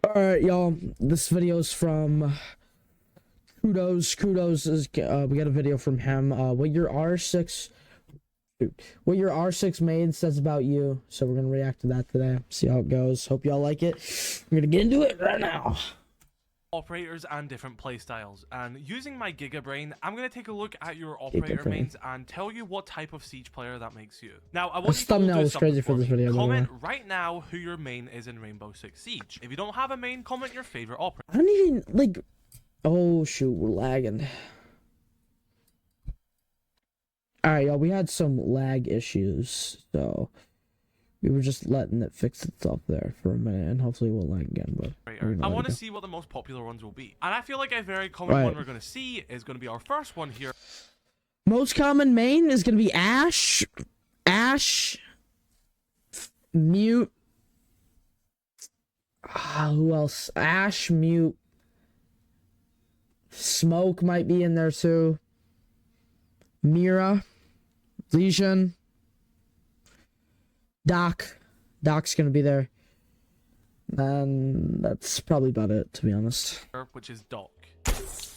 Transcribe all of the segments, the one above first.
Alright, y'all. This video is from Kudos. Kudos is we got a video from him. What your R6 main says about you. So we're gonna react to that today. See how it goes. Hope y'all like it. We're gonna get into it right now. Operators and different playstyles, and using my Giga Brain, I'm going to take a look at your operator mains and tell you what type of Siege player that makes you. Now, I want This thumbnail was crazy for this video. Comment right now who your main is in Rainbow Six Siege. If you don't have a main, comment your favorite operator. I don't even like. Oh shoot, we're lagging. All right, y'all. We had some lag issues, so we were just letting it fix itself there for a minute, and hopefully it won't lag again. But I want to see what the most popular ones will be, and I feel like a very common one we're going to see is going to be our first one here. Most common main is going to be Ash, Mute. Who else? Ash, Mute. Smoke might be in there too. Mira, Legion, Doc. Doc's going to be there. And that's probably about it, to be honest. Which is Doc.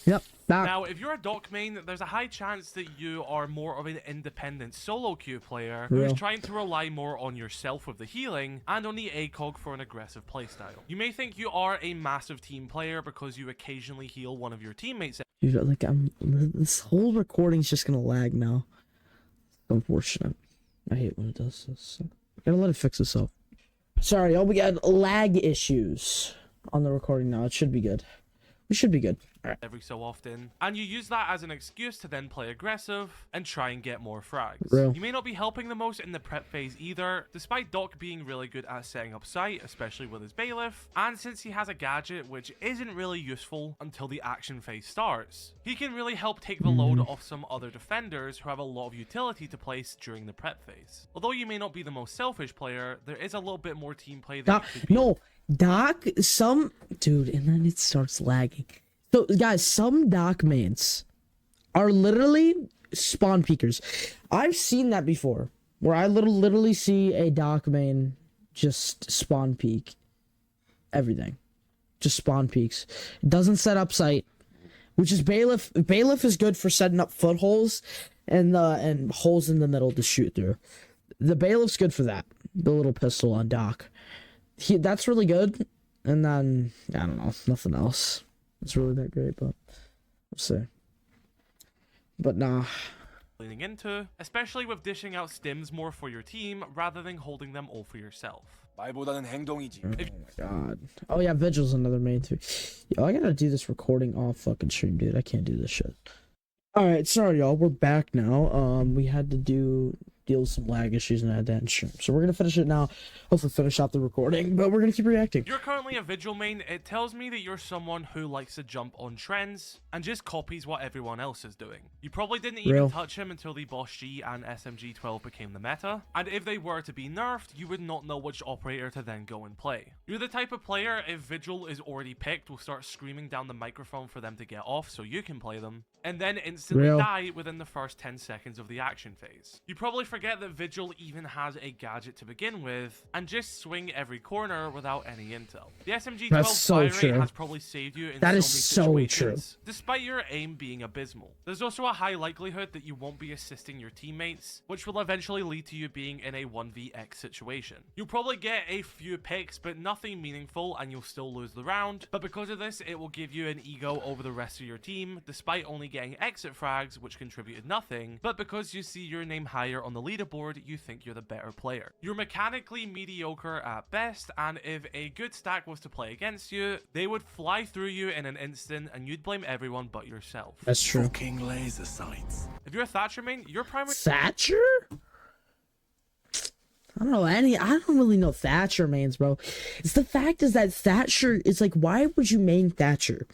Yep, Doc. Now, if you're a Doc main, there's a high chance that you are more of an independent solo queue player who's trying to rely more on yourself with the healing and on the ACOG for an aggressive playstyle. You may think you are a massive team player because you occasionally heal one of your teammates. Dude, like this whole recording's just gonna lag now. Unfortunate. I hate when it does this. So gotta let it fix itself. Sorry, y'all. We got lag issues on the recording now. It should be good. We should be good. Every so often, and you use that as an excuse to then play aggressive and try and get more frags. You may not be helping the most in the prep phase either, despite Doc being really good at setting up site, especially with his Bailiff, and since he has a gadget which isn't really useful until the action phase starts, he can really help take the load off some other defenders who have a lot of utility to place during the prep phase. Although you may not be the most selfish player, there is a little bit more team play than Doc, dude, and then it starts lagging. So, guys, some Doc mains are literally spawn peekers. I've seen that before, where I literally see a Doc main just spawn peek everything. Just spawn peeks. It doesn't set up site, which is Bailiff. Bailiff is good for setting up footholes and holes in the middle to shoot through. The Bailiff's good for that. The little pistol on Doc. That's really good. And then, I don't know, nothing else. It's really that great, but we'll see. But nah. Leaning into, especially with dishing out stims more for your team rather than holding them all for yourself. 말보다는 행동이지. Oh my god. Oh yeah, Vigil's another main too. Yo, I gotta do this recording off fucking stream, dude. I can't do this shit. Alright, sorry y'all, we're back now. We had to deal with some lag issues and I had to end stream. So we're gonna finish it now. Hopefully finish out the recording, but we're gonna keep reacting. You're currently a Vigil main. It tells me that you're someone who likes to jump on trends and just copies what everyone else is doing. You probably didn't even touch him until the Boss G and SMG-12 became the meta, and if they were to be nerfed, you would not know which operator to then go and play. You're the type of player, if Vigil is already picked, will start screaming down the microphone for them to get off so you can play them, and then instantly die within the first 10 seconds of the action phase. You probably forget that Vigil even has a gadget to begin with, and just swing every corner without any intel. The SMG-12 fire rate has probably saved you in so many situations, despite your aim being abysmal. There's also a high likelihood that you won't be assisting your teammates, which will eventually lead to you being in a 1vx situation. You'll probably get a few picks, but nothing meaningful, and you'll still lose the round, but because of this, it will give you an ego over the rest of your team, despite only getting exit frags, which contributed nothing, but because you see your name higher on the leaderboard, you think you're the better player. You're mechanically mediocre at best, and if a good stack was to play against you, they would fly through you in an instant, and you'd blame everyone but yourself. That's true. Fucking laser sights. If you're a Thatcher main, your primary... Thatcher? I don't know I don't really know Thatcher mains, bro. It's the fact is that Thatcher is like, why would you main Thatcher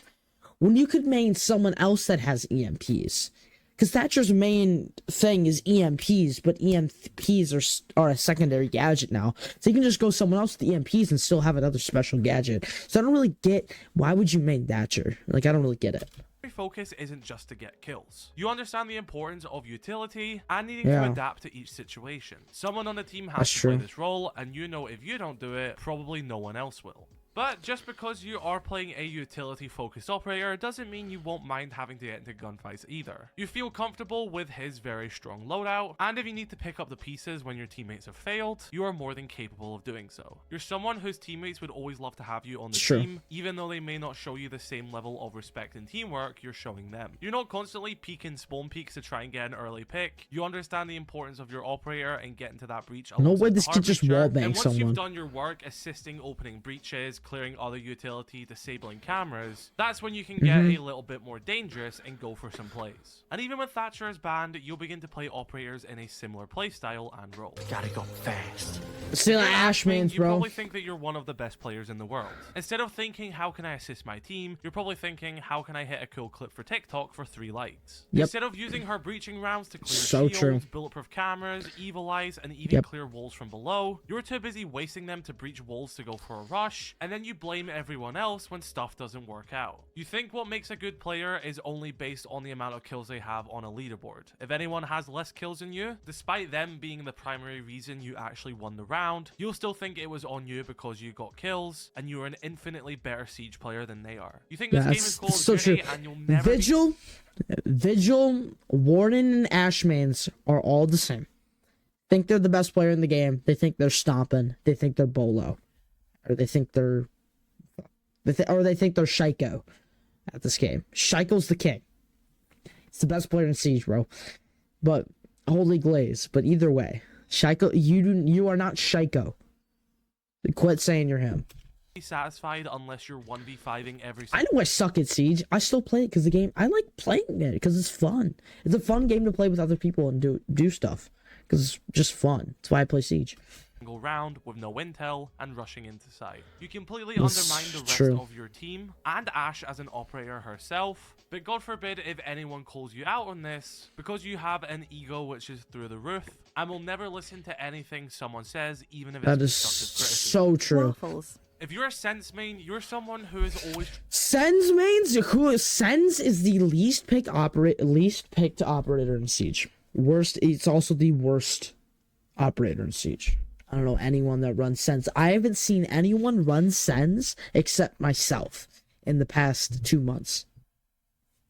when you could main someone else that has EMPs? Because Thatcher's main thing is EMPs, but EMPs are a secondary gadget now. So you can just go someone else with EMPs and still have another special gadget. So I don't really get, why would you main Thatcher? Like, I don't really get it. focus isn't just to get kills. You understand the importance of utility and needing to adapt to each situation. Someone on the team has to play this role, and you know if you don't do it, probably no one else will. But just because you are playing a utility-focused operator doesn't mean you won't mind having to get into gunfights either. You feel comfortable with his very strong loadout, and if you need to pick up the pieces when your teammates have failed, you are more than capable of doing so. You're someone whose teammates would always love to have you on the team, even though they may not show you the same level of respect and teamwork you're showing them. You're not constantly peeking spawn peaks to try and get an early pick. You understand the importance of your operator and getting to that breach. No way this kid just wallbang and once someone. you've done your work assisting opening breaches, clearing other utility, disabling cameras, that's when you can get a little bit more dangerous and go for some plays. And even with Thatcher as banned, you'll begin to play operators in a similar playstyle and role. Gotta go fast. Still If you're Ashmans, you bro. probably think that you're one of the best players in the world. Instead of thinking, how can I assist my team, you're probably thinking, how can I hit a cool clip for TikTok for 3 likes? Yep. Instead of using her breaching rounds to clear So shields, true. bulletproof cameras, evil eyes, and even clear walls from below, you're too busy wasting them to breach walls to go for a rush, and then you blame everyone else when stuff doesn't work out. You think what makes a good player is only based on the amount of kills they have on a leaderboard. If anyone has less kills than you, despite them being the primary reason you actually won the round, you'll still think it was on you because you got kills, and you're an infinitely better Siege player than they are. You think this game is Call of so Duty, true. and you'll never be Vigil, Warden, and Ashmans are all the same. Think they're the best player in the game. They think they're stomping. They think they're Bolo. Or they think they're... they think they're Shaiko at this game. Shaiko's the king. He's the best player in Siege, bro. But, Holy Glaze. But either way, Shaiko, you are not Shaiko. Quit saying you're him. satisfied unless you're 1v5ing every I know I suck at Siege. I still play it because the game. I like playing it because it's fun. It's a fun game to play with other people and do stuff because it's just fun. That's why I play Siege. single round with no intel and rushing into site. You completely That's undermine the rest true. of your team and Ash as an operator herself, but God forbid if anyone calls you out on this, because you have an ego which is through the roof and will never listen to anything someone says, even if it's That is constructive criticism. so true. Waffles. If you're a Sense main, you're someone who is always Sens mains. Sens is the least picked operator in Siege. Worst. It's also the worst operator in Siege. I don't know anyone that runs Sens. I haven't seen anyone run Sens except myself in the past 2 months.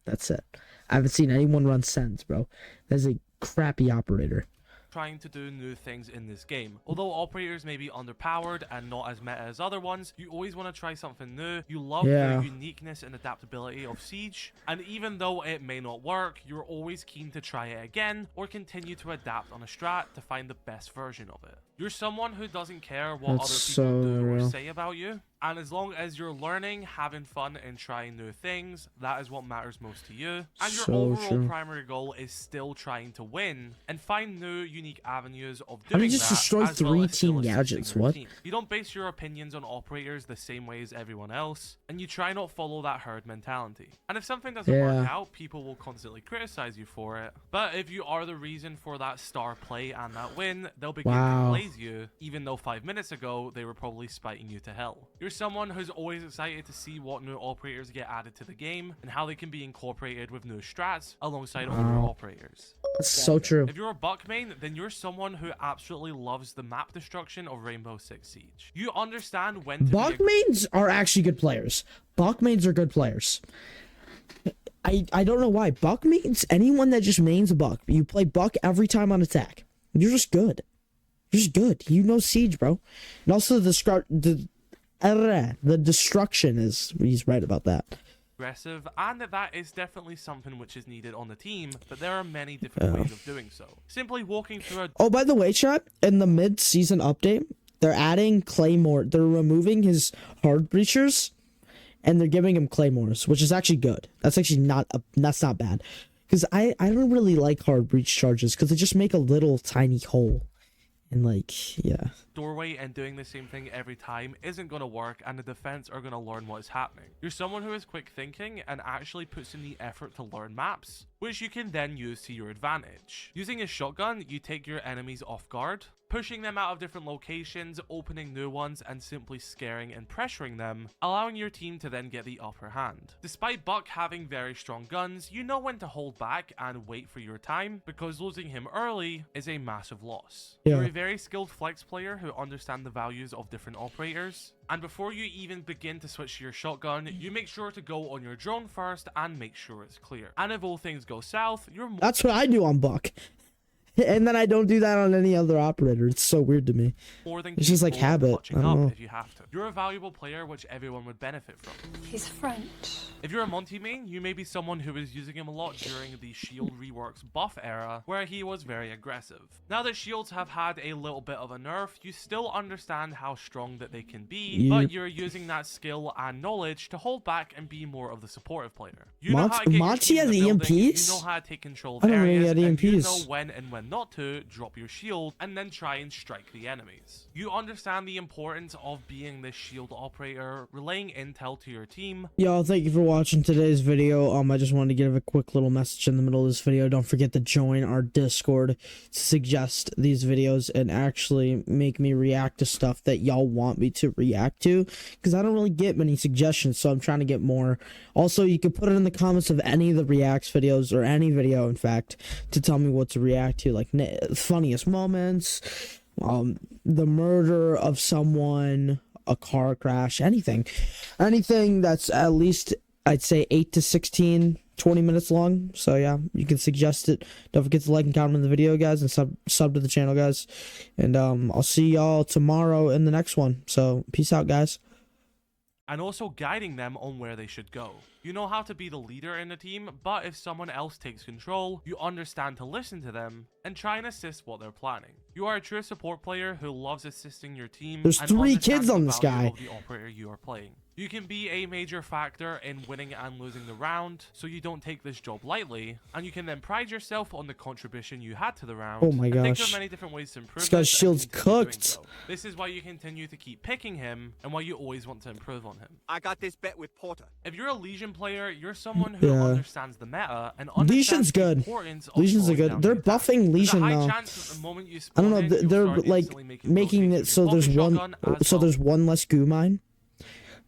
That's it. I haven't seen anyone run Sens, bro. That's a crappy operator. trying to do new things in this game. Although operators may be underpowered and not as meta as other ones, you always want to try something new. You love the uniqueness and adaptability of Siege, and even though it may not work, you're always keen to try it again or continue to adapt on a strat to find the best version of it. You're someone who doesn't care what That's other people so do or real. say about you, and as long as you're learning, having fun, and trying new things, that is what matters most to you. And your So overall true. primary goal is still trying to win and find new, unique avenues of How doing did you just that, destroy as well 3 as still team assisting gadgets? your What? team. You don't base your opinions on operators the same way as everyone else, and you try not follow that herd mentality. And if something doesn't work out, people will constantly criticize you for it. But if you are the reason for that star play and that win, they'll begin to blaze you, even though 5 minutes ago they were probably spiting you to hell. You're someone who's always excited to see what new operators get added to the game and how they can be incorporated with new strats alongside older operators. That's so true. If you're a Buck main, then you're someone who absolutely loves the map destruction of Rainbow Six Siege. You understand when to Buck be mains are actually good players. Buck mains are good players. I don't know why. Buck mains, anyone that just mains a Buck, you play Buck every time on attack. You're just good. You're just good. You know Siege, bro. And also the destruction is, he's right about that. aggressive, and that is definitely something which is needed on the team, but there are many different ways of doing so. Simply walking through a Oh, by the way, chat, in the mid-season update, they're adding Claymore. They're removing his hard breachers, and they're giving him Claymores, which is actually good. That's actually that's not bad. Because I don't really like hard breach charges, because they just make a little tiny hole. And like, yeah. doorway and doing the same thing every time isn't going to work, and the defense are going to learn what is happening. You're someone who is quick thinking and actually puts in the effort to learn maps, which you can then use to your advantage. Using a shotgun, you take your enemies off guard, pushing them out of different locations, opening new ones, and simply scaring and pressuring them, allowing your team to then get the upper hand. Despite Buck having very strong guns, you know when to hold back and wait for your time, because losing him early is a massive loss. You're a very skilled flex player who understand the values of different operators, And before you even begin to switch to your shotgun, you make sure to go on your drone first and make sure it's clear. And if all things go south, you're more That's what I do on Buck. And then I don't do that on any other operator. It's so weird to me. than It's just like capable of habit. clutching I don't up know. if you have to. You're a valuable player which everyone would benefit from. He's French. If you're a Monty main, you may be someone who was using him a lot during the Shield reworks buff era, where he was very aggressive. Now that shields have had a little bit of a nerf, you still understand how strong that they can be, but you're using that skill and knowledge to hold back and be more of the supportive player. You know how to get your Monty team in has the building, EMPs? you know how to take control of I don't know he areas, had and you EMPs. know when and when not to drop your shield and then try and strike the enemies. You understand the importance of being this shield operator, relaying intel to your team. Y'all, thank you for watching today's video. I just wanted to give a quick little message in the middle of this video. Don't forget to join our Discord to suggest these videos and actually make me react to stuff that y'all want me to react to, because I don't really get many suggestions, so I'm trying to get more. Also, you can put it in the comments of any of the reacts videos, or any video in fact, to tell me what to react to, like funniest moments, the murder of someone, a car crash, anything that's at least, I'd say, 8 to 16 20 minutes long. So yeah, you can suggest it. Don't forget to like and comment on the video, guys, and sub to the channel, guys, and I'll see y'all tomorrow in the next one. So peace out, guys. And also guiding them on where they should go. You know how to be the leader in the team, but if someone else takes control, you understand to listen to them and try and assist what they're planning. You are a true support player who loves assisting your team. There's and 3 understands kids the on this value guy. of the operator you are playing. You can be a major factor in winning and losing the round, so you don't take this job lightly, and you can then pride yourself on the contribution you had to the round. Oh my and think gosh. of many different ways to improve This guy's and shield's continue doing cooked. so. This is why you continue to keep picking him, and why you always want to improve on him. I got this bet with Porter. If you're a Legion player, you're someone who Yeah. understands the meta and Legions understands the good. importance of Legions are slowing good. down They're the attack. buffing There's a Legion high now. chance that the moment you I don't know. spawn in, you'll They're start like instantly making rotations it so with there's your one. shotgun as So well. there's one less goo mine,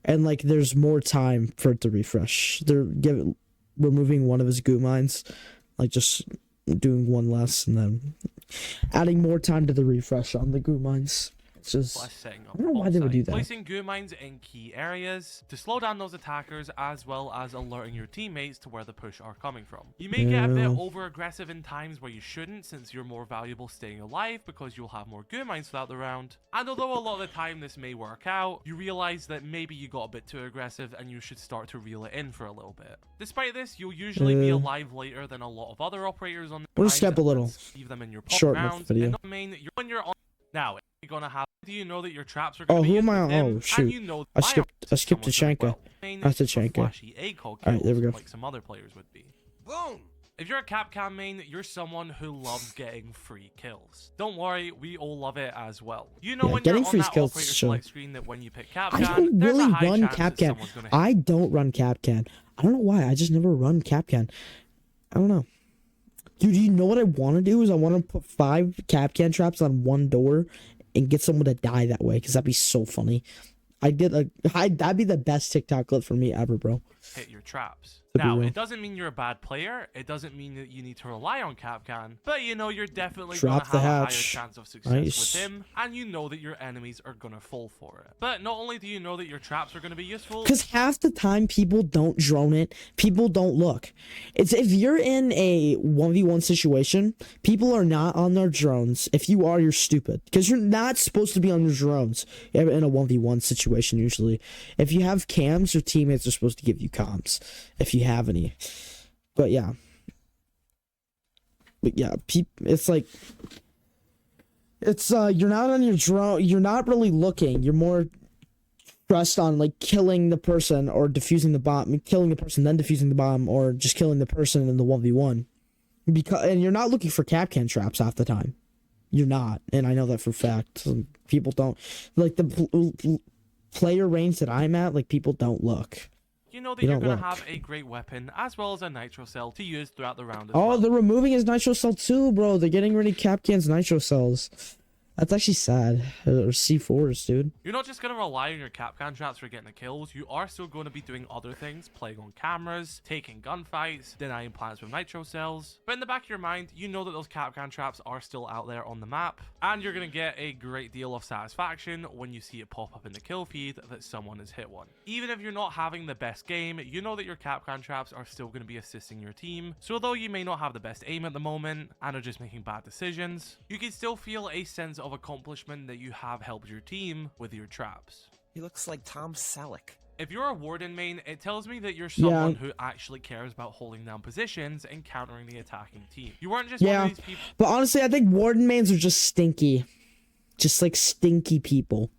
and like there's more time for it to refresh. They're removing one of his goo mines, like just doing one less, and then adding more time to the refresh on the goo mines. It's just, Plus setting up I don't know why they would bot do site, that. Placing goo mines in key areas to slow down those attackers, as well as alerting your teammates to where the push are coming from. You may get a bit Yeah. over aggressive in times where you shouldn't, since you're more valuable staying alive because you'll have more goo mines throughout the round. And although a lot of the time this may work out, you realize that maybe you got a bit too aggressive and you should start to reel it in for a little bit. Despite this, you'll usually be alive later than a lot of other operators on the We'll lines, step a and little. leave them in your pop Shorten up the rounds, video. and when you're on now, you're gonna have. Do you know that your traps are gonna Oh, be who used am I with on? him, Oh, and shoot. you know I my skipped someone's done Tachanka. well. Main That's is for Tachanka. flashy ACOG Alright, there we kills, go. like some other players would be. Boom! If you're a Capcan main, you're someone who loves getting free kills. Don't worry, we all love it as well. You know Yeah, when getting you're on free that kills operator is chill. select screen that when you pick I Capcan, don't there's really a high run chance that Capcan. someone's gonna hit. I don't run Capcan. I don't know why. I just never run Capcan. I don't know. Dude, you know what I want to do is I want to put 5 Capcan traps on one door and get someone to die that way, because that'd be so funny. That'd be the best TikTok clip for me ever, bro. Hit your traps. To be Now, real. it doesn't mean you're a bad player. It doesn't mean that you need to rely on Capcan. But you know you're definitely going Drop to the have a higher hatch. chance of success Nice. with him. And you know that your enemies are going to fall for it. But not only do you know that your traps are going to be useful, Because half the time people don't drone it, people don't look. It's if you're in a 1v1 situation, people are not on their drones. If you are, you're stupid. Because you're not supposed to be on your drones in a 1v1 situation usually. If you have cams, your teammates are supposed to give you comms. If you have any. But yeah. It's like... It's, you're not on your drone, you're not really looking, you're more stressed on like killing the person or defusing the bomb, killing the person then defusing the bomb, or just killing the person in the 1v1. And you're not looking for Capcan traps half the time. You're not, and I know that for a fact. Some people don't like the player range that I'm at. Like, people don't look. you know that You you're don't going to look. have a great weapon as well as a nitro cell to use throughout the round as Oh, well. they're removing his nitro cell too, bro. They're getting rid of Capcan's nitro cells. That's actually sad. Or C4s, dude. You're not just going to rely on your Kapkan traps for getting the kills, you are still going to be doing other things, playing on cameras, taking gunfights, denying plants with nitro cells. But in the back of your mind, you know that those Kapkan traps are still out there on the map, and you're going to get a great deal of satisfaction when you see it pop up in the kill feed that someone has hit one. Even if you're not having the best game, you know that your Kapkan traps are still going to be assisting your team, so although you may not have the best aim at the moment, and are just making bad decisions, you can still feel a sense of accomplishment that you have helped your team with your traps. He looks like Tom Selleck. If you're a Warden main, it tells me that you're someone who actually cares about holding down positions and countering the attacking team. You weren't just one of these people. But honestly, I think Warden mains are just stinky. Just like stinky people.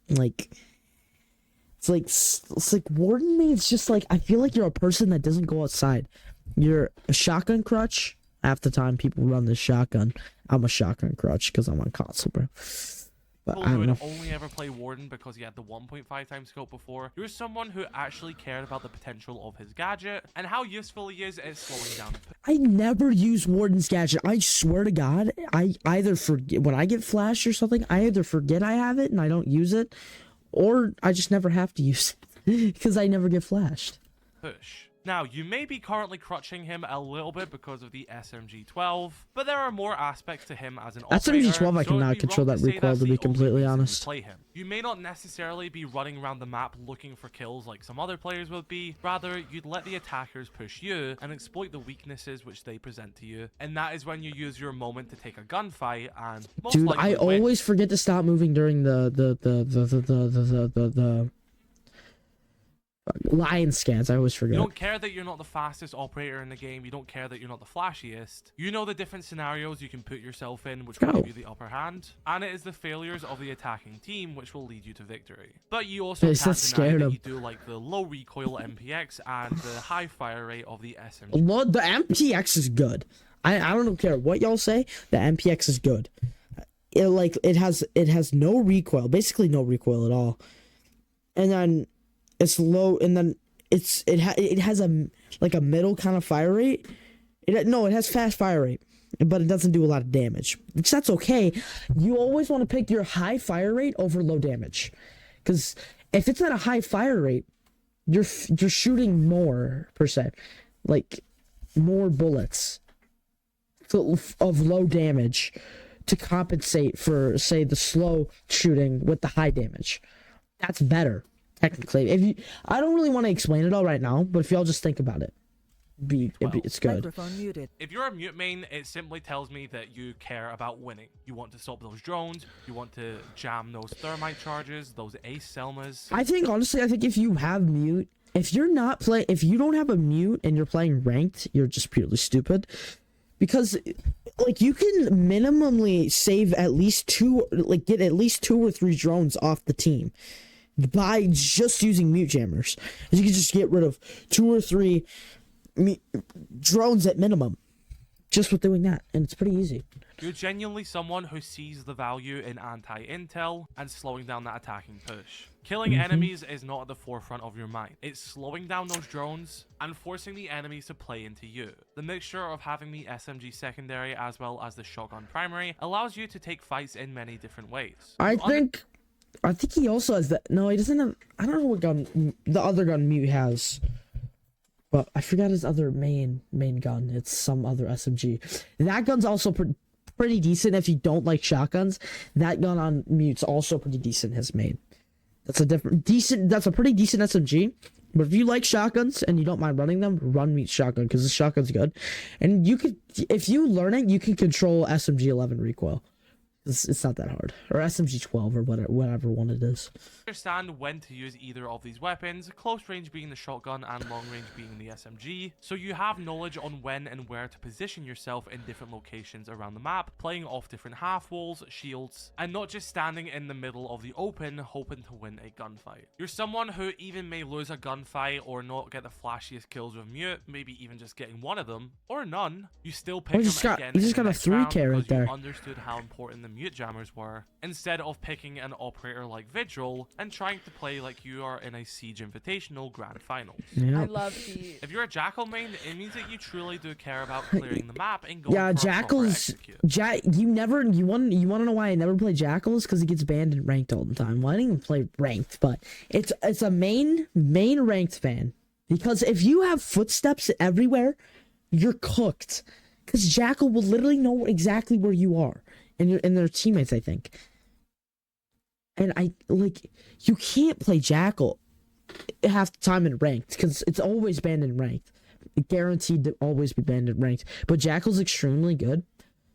Like, it's like Warden mains just like, I feel like you're a person that doesn't go outside. You're a shotgun crutch. Half the time people run this shotgun. I'm a shotgun crutch because I'm on console, bro. But I Who don't would know. only ever play Warden because he had the 1.5 times scope before. You're someone who actually cared about the potential of his gadget and how useful he is at slowing down. I never use Warden's gadget. I swear to God, I either forget when I get flashed or something. I either forget I have it and I don't use it, or I just never have to use it because I never get flashed. Push. Now, you may be currently crutching him a little bit because of the SMG-12, but there are more aspects to him as an operator. SMG-12 I cannot control that recoil, to be completely honest. Play him. You may not necessarily be running around the map looking for kills like some other players would be. Rather, you'd let the attackers push you and exploit the weaknesses which they present to you. And that is when you use your moment to take a gunfight and most Dude, likely I win. always forget to stop moving during the lion scans. I always You forget. don't care that you're not the fastest operator in the game. You don't care that you're not the flashiest. You know the different scenarios you can put yourself in which will give you the upper hand. And it is the failures of the attacking team which will lead you to victory. But you also It's can't just deny scared that of- you do like the low recoil MPX and the high fire rate of the SMG. The MPX is good. I don't care what y'all say. The MPX is good. It has no recoil, basically no recoil at all. And then it's low, and then it has a like a middle kind of fire rate. It has fast fire rate, but it doesn't do a lot of damage, which that's okay. You always want to pick your high fire rate over low damage, because if it's at a high fire rate, you're shooting more per se, like more bullets of low damage to compensate for, say, the slow shooting with the high damage. That's better. Technically, I don't really want to explain it all right now, but if y'all just think about it, it's good. Microphone muted. If you're a mute main, it simply tells me that you care about winning. You want to stop those drones. You want to jam those thermite charges, those ace Selmas. I think if you have mute, if you don't have a mute and you're playing ranked, you're just purely stupid. Because, like, you can minimally save at least get at least 2 or 3 drones off the team by just using mute jammers. You can just get rid of 2 or 3 drones at minimum just with doing that, and it's pretty easy. You're genuinely someone who sees the value in anti-intel and slowing down that attacking push. Killing enemies is not at the forefront of your mind. It's slowing down those drones and forcing the enemies to play into you. The mixture of having the SMG secondary as well as the shotgun primary allows you to take fights in many different ways. I think he also has that. No, he doesn't have. I don't know what gun the other gun mute has, but I forgot his other main gun. It's some other SMG. That gun's also pretty decent if you don't like shotguns. That gun on mute's also pretty decent. His main. That's a pretty decent SMG. But if you like shotguns and you don't mind running them, run mute shotgun because the shotgun's good. And if you learn it, you can control SMG 11 recoil. It's not that hard. Or SMG 12 or whatever one it is. Understand when to use either of these weapons, close range being the shotgun and long range being the SMG, so you have knowledge on when and where to position yourself in different locations around the map, playing off different half walls, shields, and not just standing in the middle of the open hoping to win a gunfight. You're someone who even may lose a gunfight or not get the flashiest kills with mute, maybe even just getting one of them, or none. You still pick You them just got again a in the next round 3K right because there. you understood how important the mute jammers were, instead of picking an operator like Vigil and trying to play like you are in a Siege Invitational Grand Finals. Yeah. I love the. If you're a Jackal main, it means that you truly do care about clearing the map and going Yeah, for a proper Jackals. execute. You want to know why I never play Jackals? Because he gets banned in ranked all the time. Well, I didn't even play ranked, but it's a main ranked fan. Because if you have footsteps everywhere, you're cooked. Because Jackal will literally know exactly where you are and their teammates, I think. And you can't play Jackal half the time in ranked because it's always banned in ranked. Guaranteed to always be banned in ranked. But Jackal's extremely good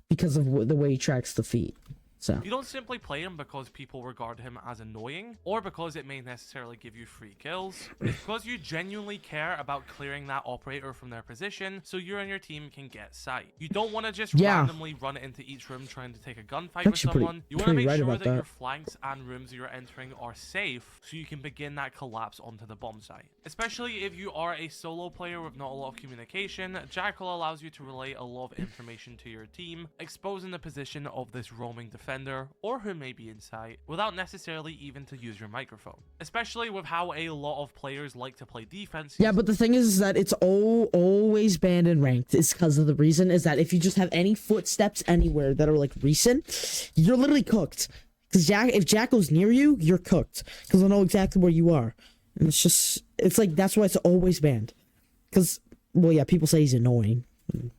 because of the way he tracks the feet. So You don't simply play him because people regard him as annoying, or because it may necessarily give you free kills. It's because you genuinely care about clearing that operator from their position so you and your team can get sight. You don't want to just randomly run into each room trying to take a gunfight with someone. You want to make sure that your flanks and rooms you're entering are safe so you can begin that collapse onto the bomb site. Especially if you are a solo player with not a lot of communication, Jackal allows you to relay a lot of information to your team, exposing the position of this roaming defender or who may be in sight without necessarily even to use your microphone. Especially with how a lot of players like to play defense. yeah, but the thing is that it's always banned in ranked. It's because of the reason is that if you just have any footsteps anywhere that are like recent, you're literally cooked. Because if Jackal's near you, you're cooked. Because they'll know exactly where you are. And it's like that's why it's always banned. Because, well, yeah, people say he's annoying.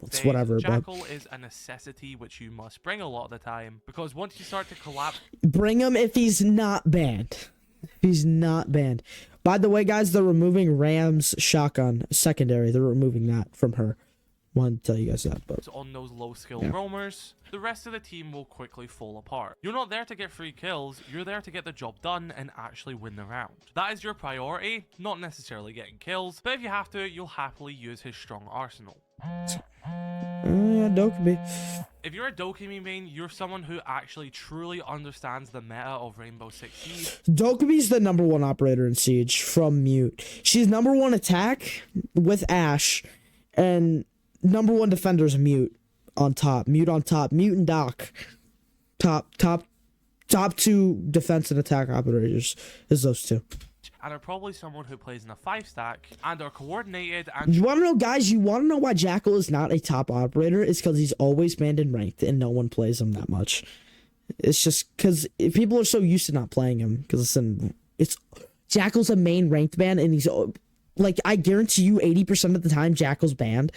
It's whatever, Jackal but is a necessity which you must bring a lot of the time, because once you start to collapse, bring him if he's not banned. If he's not banned. By the way, guys, they're removing Ram's shotgun secondary. They're removing that from her. Wanted to tell you guys that, but on those low skill roamers, the rest of the team will quickly fall apart. You're not there to get free kills, you're there to get the job done and actually win the round. That is your priority, not necessarily getting kills, but if you have to, you'll happily use his strong arsenal. yeah, Dokkaebi. If you're a Dokkaebi main, you're someone who actually truly understands the meta of Rainbow Six Siege. Dokkaebi's the #1 operator in Siege from Mute. She's #1 attack with Ash, and #1 defender's Mute on top. Mute on top. Mute and Doc. Top 2 defense and attack operators is those two. And are probably someone who plays in a 5-stack and are coordinated and You want to know, guys? You want to know why Jackal is not a top operator? It's because he's always banned in ranked and no one plays him that much. It's just because people are so used to not playing him. Because it's Jackal's a main ranked ban, and he's like, I guarantee you 80% of the time Jackal's banned.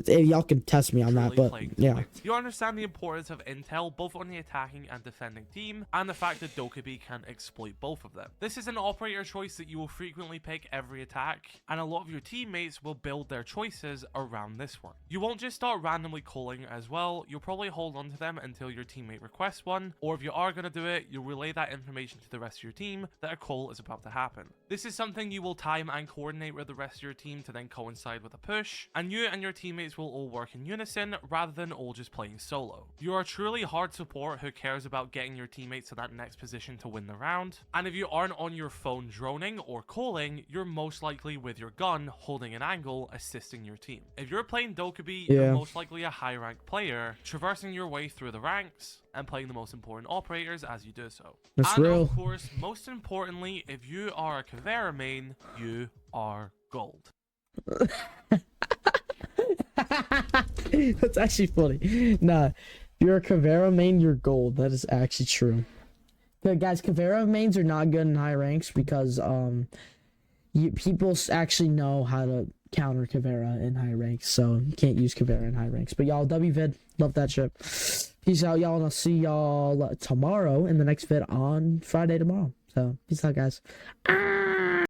Y'all can test me on that, but yeah. You understand the importance of intel both on the attacking and defending team, and the fact that Dokkaebi can exploit both of them. This is an operator choice that you will frequently pick every attack, and a lot of your teammates will build their choices around this one. You won't just start randomly calling as well, you'll probably hold on to them until your teammate requests one, or if you are going to do it, you'll relay that information to the rest of your team that a call is about to happen. This is something you will time and coordinate with the rest of your team to then coincide with a push, and you and your teammates will all work in unison rather than all just playing solo. You are truly hard support who cares about getting your teammates to that next position to win the round, and if you aren't on your phone droning or calling, you're most likely with your gun holding an angle assisting your team. If you're playing Dokkaebi, you're most likely a high ranked player, traversing your way through the ranks and playing the most important operators as you do so. That's and real. Of course, most importantly, if you are a Caveira main, you are gold. That's actually funny. Nah, if you're a Caveira main, you're gold. That is actually true. Yeah, guys, Caveira mains are not good in high ranks because people actually know how to counter Caveira in high ranks, so you can't use Caveira in high ranks. But y'all, WVid, love that shit. Peace out, y'all, and I'll see y'all tomorrow in the next vid on Friday tomorrow. So peace out, guys.